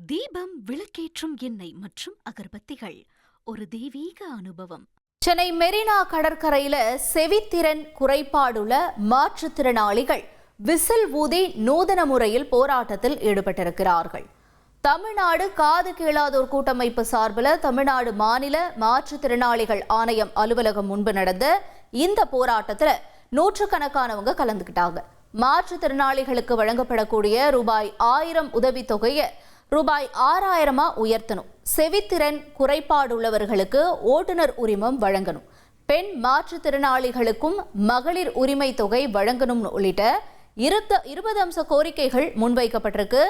தீபம், விளக்கேற்றும் எண்ணெய் மற்றும் அகர்பத்திகள் ஒரு தெய்வீக அனுபவம். சென்னை மெரினா கடற்கரையில செவித்திறன் குறைபாடுள்ள மாற்றுத்திறனாளிகள் விசில் ஊதி நூதன முறையில் போராட்டத்தில் ஈடுபட்டிருக்கிறார்கள். தமிழ்நாடு காது கேளாதோர் கூட்டமைப்பு சார்பில் தமிழ்நாடு மாநில மாற்றுத்திறனாளிகள் ஆணையம் அலுவலகம் முன்பு நடந்த இந்த போராட்டத்தில் நூற்றுக்கணக்கானவங்க கலந்துக்கிட்டாங்க. மாற்றுத்திறனாளிகளுக்கு வழங்கப்படக்கூடிய ரூபாய் 1000 உதவித்தொகையை ரூபாய் 6000 உயர்த்தணும். செவித்திறன் குறைபாடுள்ளவர்களுக்கு ஓட்டுநர் உரிமம் வழங்கணும். பெண் மாற்றுத்திறனாளிகளுக்கும் மகளிர் உரிமை தொகை வழங்கணும் உள்ளிட்ட 20 அம்ச கோரிக்கைகள் முன்வைக்கப்பட்டிருக்கு.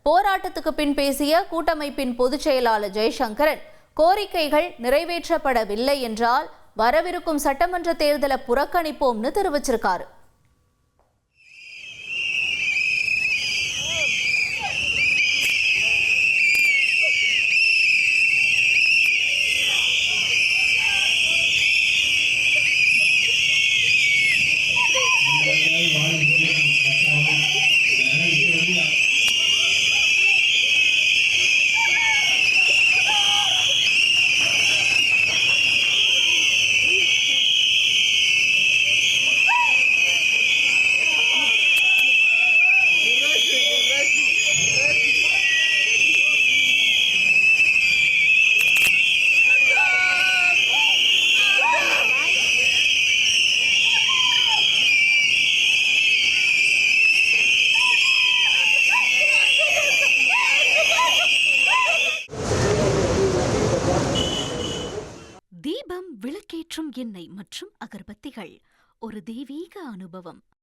போராட்டத்துக்கு பின் பேசிய கூட்டமைப்பின் பொதுச் செயலாளர் ஜெய்சங்கரன், கோரிக்கைகள் நிறைவேற்றப்படவில்லை என்றால் வரவிருக்கும் சட்டமன்ற தேர்தலை புறக்கணிப்போம்னு தெரிவிச்சிருக்காரு. தீபம், விளக்கேற்றும் எண்ணெய் மற்றும் அகர்பத்திகள் ஒரு தெய்வீக அனுபவம்.